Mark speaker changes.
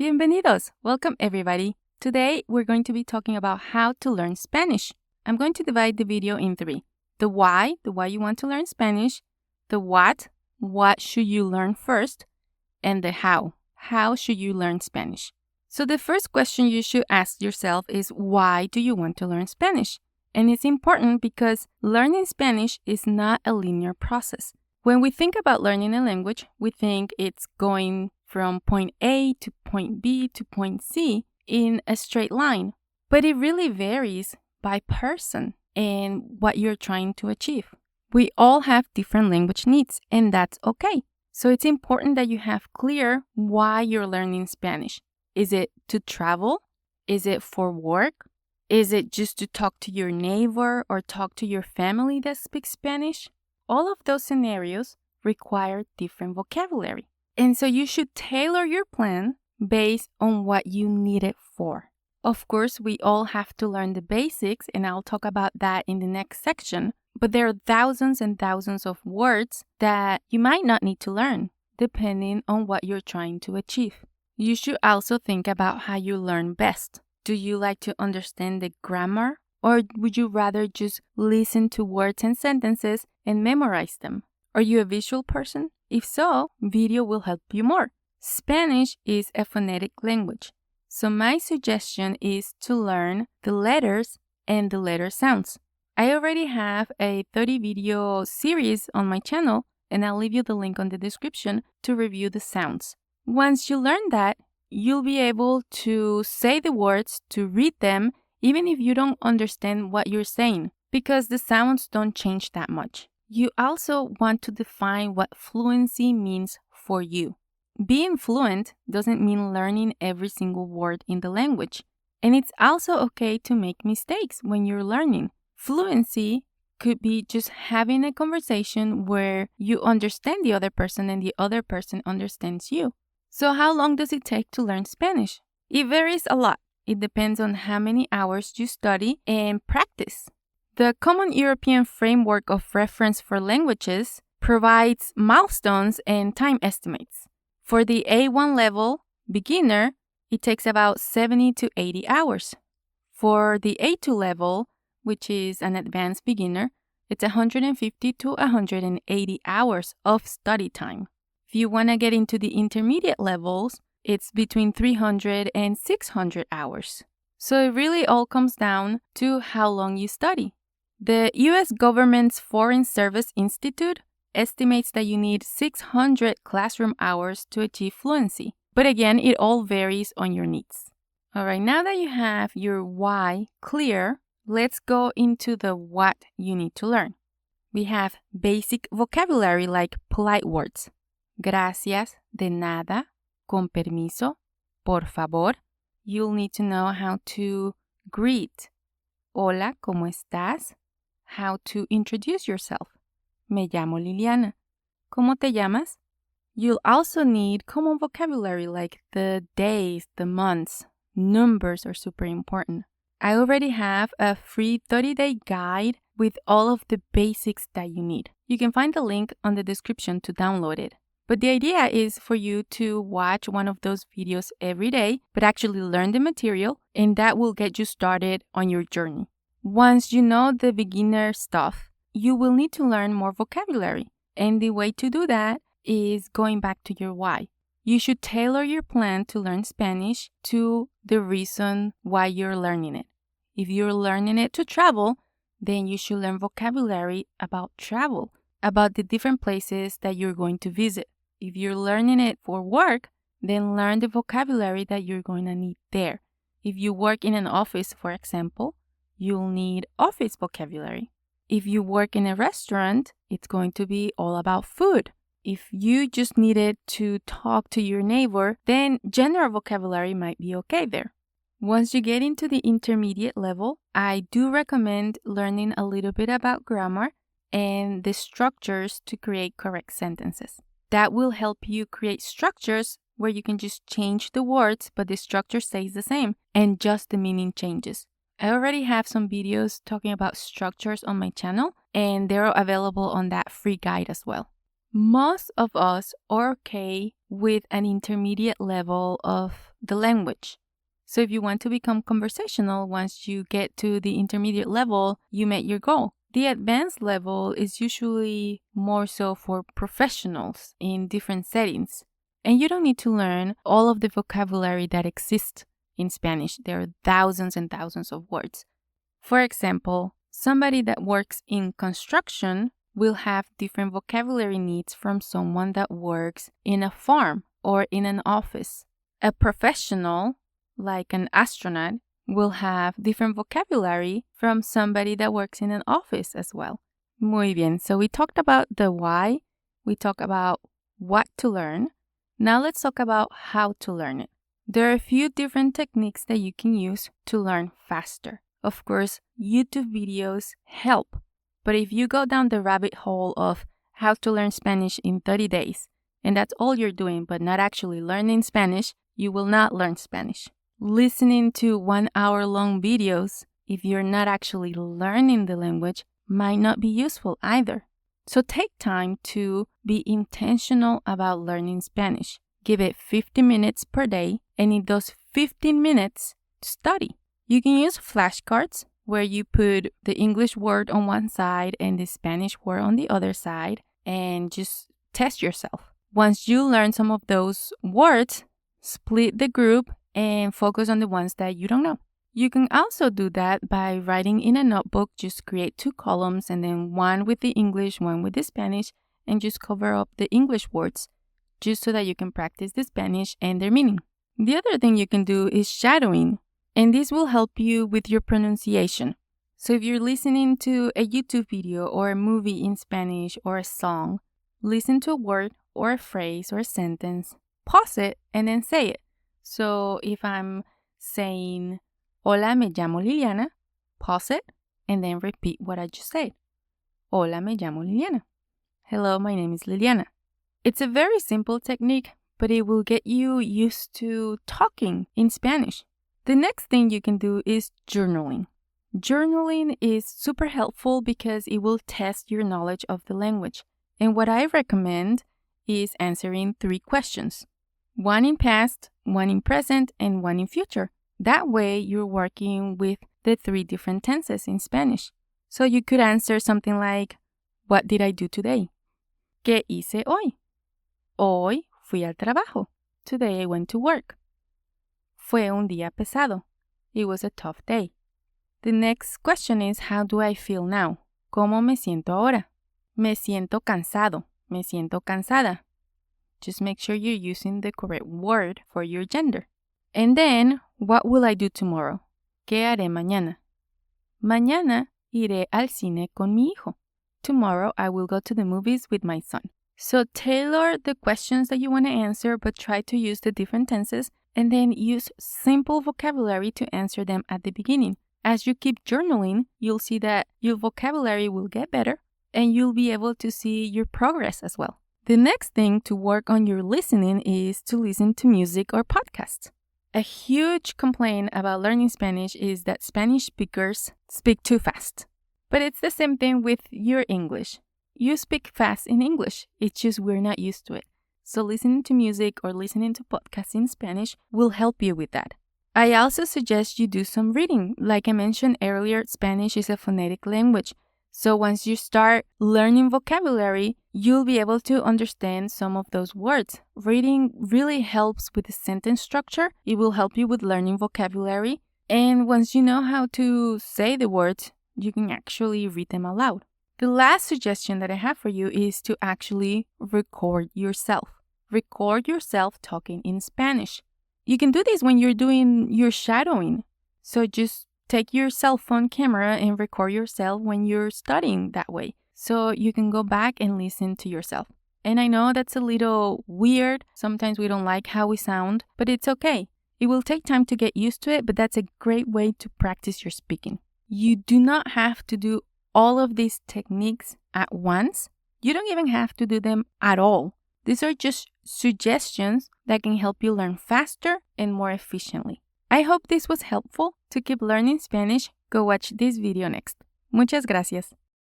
Speaker 1: Bienvenidos! Welcome everybody! Today we're going to be talking about how to learn Spanish. I'm going to divide the video in three. The why you want to learn Spanish. The what should you learn first. And the how should you learn Spanish. So the first question you should ask yourself is, why do you want to learn Spanish? And it's important because learning Spanish is not a linear process. When we think about learning a language, we think it's going from point A to point B to point C in a straight line. But it really varies by person and what you're trying to achieve. We all have different language needs, and that's okay. So it's important that you have clear why you're learning Spanish. Is it to travel? Is it for work? Is it just to talk to your neighbor or talk to your family that speaks Spanish? All of those scenarios require different vocabulary. And so you should tailor your plan based on what you need it for. Of course, we all have to learn the basics, and I'll talk about that in the next section. But there are thousands and thousands of words that you might not need to learn, depending on what you're trying to achieve. You should also think about how you learn best. Do you like to understand the grammar, or would you rather just listen to words and sentences and memorize them? Are you a visual person? If so, video will help you more. Spanish is a phonetic language, so my suggestion is to learn the letters and the letter sounds. I already have a 30 video series on my channel, and I'll leave you the link on the description to review the sounds. Once you learn that, you'll be able to say the words, to read them, even if you don't understand what you're saying, because the sounds don't change that much. You also want to define what fluency means for you. Being fluent doesn't mean learning every single word in the language. And it's also okay to make mistakes when you're learning. Fluency could be just having a conversation where you understand the other person and the other person understands you. So how long does it take to learn Spanish? It varies a lot. It depends on how many hours you study and practice. The Common European Framework of Reference for Languages provides milestones and time estimates. For the A1 level beginner, it takes about 70 to 80 hours. For the A2 level, which is an advanced beginner, it's 150 to 180 hours of study time. If you want to get into the intermediate levels, it's between 300 and 600 hours. So it really all comes down to how long you study. The U.S. government's Foreign Service Institute estimates that you need 600 classroom hours to achieve fluency. But again, it all varies on your needs. All right, now that you have your why clear, let's go into the what you need to learn. We have basic vocabulary like polite words. Gracias, de nada, con permiso, por favor. You'll need to know how to greet. Hola, ¿cómo estás? How to introduce yourself. Me llamo Liliana. ¿Cómo te llamas? You'll also need common vocabulary like the days, the months. Numbers are super important. I already have a free 30-day guide with all of the basics that you need. You can find the link on the description to download it. But the idea is for you to watch one of those videos every day, but actually learn the material, and that will get you started on your journey. Once you know the beginner stuff, you will need to learn more vocabulary. And the way to do that is going back to your why. You should tailor your plan to learn Spanish to the reason why you're learning it. If you're learning it to travel, then you should learn vocabulary about travel, about the different places that you're going to visit. If you're learning it for work, then learn the vocabulary that you're going to need there. If you work in an office, for example, you'll need office vocabulary. If you work in a restaurant, it's going to be all about food. If you just needed to talk to your neighbor, then general vocabulary might be okay there. Once you get into the intermediate level, I do recommend learning a little bit about grammar and the structures to create correct sentences. That will help you create structures where you can just change the words, but the structure stays the same and just the meaning changes. I already have some videos talking about structures on my channel, and they're available on that free guide as well. Most of us are okay with an intermediate level of the language. So if you want to become conversational, once you get to the intermediate level, you met your goal. The advanced level is usually more so for professionals in different settings. And you don't need to learn all of the vocabulary that exists in Spanish. There are thousands and thousands of words. For example, somebody that works in construction will have different vocabulary needs from someone that works in a farm or in an office. A professional, like an astronaut, will have different vocabulary from somebody that works in an office as well. Muy bien. So we talked about the why. We talked about what to learn. Now let's talk about how to learn it. There are a few different techniques that you can use to learn faster. Of course, YouTube videos help. But if you go down the rabbit hole of how to learn Spanish in 30 days, and that's all you're doing, but not actually learning Spanish, you will not learn Spanish. Listening to 1 hour long videos, if you're not actually learning the language, might not be useful either. So take time to be intentional about learning Spanish. Give it 50 minutes per day, and in those 15 minutes, study. You can use flashcards where you put the English word on one side and the Spanish word on the other side, and just test yourself. Once you learn some of those words, split the group and focus on the ones that you don't know. You can also do that by writing in a notebook. Just create 2 columns and then one with the English, one with the Spanish, and just cover up the English words just so that you can practice the Spanish and their meaning. The other thing you can do is shadowing, and this will help you with your pronunciation. So if you're listening to a YouTube video or a movie in Spanish or a song, listen to a word or a phrase or a sentence, pause it, and then say it. So if I'm saying, Hola, me llamo Liliana, pause it, and then repeat what I just said. Hola, me llamo Liliana. Hello, my name is Liliana. It's a very simple technique, but it will get you used to talking in Spanish. The next thing you can do is journaling. Journaling is super helpful because it will test your knowledge of the language. And what I recommend is answering 3 questions. 1 in past, 1 in present, and 1 in future. That way, you're working with the 3 different tenses in Spanish. So you could answer something like, what did I do today? ¿Qué hice hoy? Hoy fui al trabajo. Today I went to work. Fue un día pesado. It was a tough day. The next question is, how do I feel now? ¿Cómo me siento ahora? Me siento cansado. Me siento cansada. Just make sure you're using the correct word for your gender. And then, what will I do tomorrow? ¿Qué haré mañana? Mañana iré al cine con mi hijo. Tomorrow I will go to the movies with my son. So tailor the questions that you want to answer, but try to use the different tenses, and then use simple vocabulary to answer them at the beginning. As you keep journaling, you'll see that your vocabulary will get better, and you'll be able to see your progress as well. The next thing to work on your listening is to listen to music or podcasts. A huge complaint about learning Spanish is that Spanish speakers speak too fast. But it's the same thing with your English. You speak fast in English, it's just we're not used to it. So listening to music or listening to podcasts in Spanish will help you with that. I also suggest you do some reading. Like I mentioned earlier, Spanish is a phonetic language. So once you start learning vocabulary, you'll be able to understand some of those words. Reading really helps with the sentence structure. It will help you with learning vocabulary. And once you know how to say the words, you can actually read them aloud. The last suggestion that I have for you is to actually record yourself. Record yourself talking in Spanish. You can do this when you're doing your shadowing. So just take your cell phone camera and record yourself when you're studying that way. So you can go back and listen to yourself. And I know that's a little weird. Sometimes we don't like how we sound, but it's okay. It will take time to get used to it, but that's a great way to practice your speaking. You do not have to do all of these techniques at once. You don't even have to do them at all. These are just suggestions that can help you learn faster and more efficiently. I hope this was helpful. To keep learning Spanish, go watch this video next. Muchas gracias.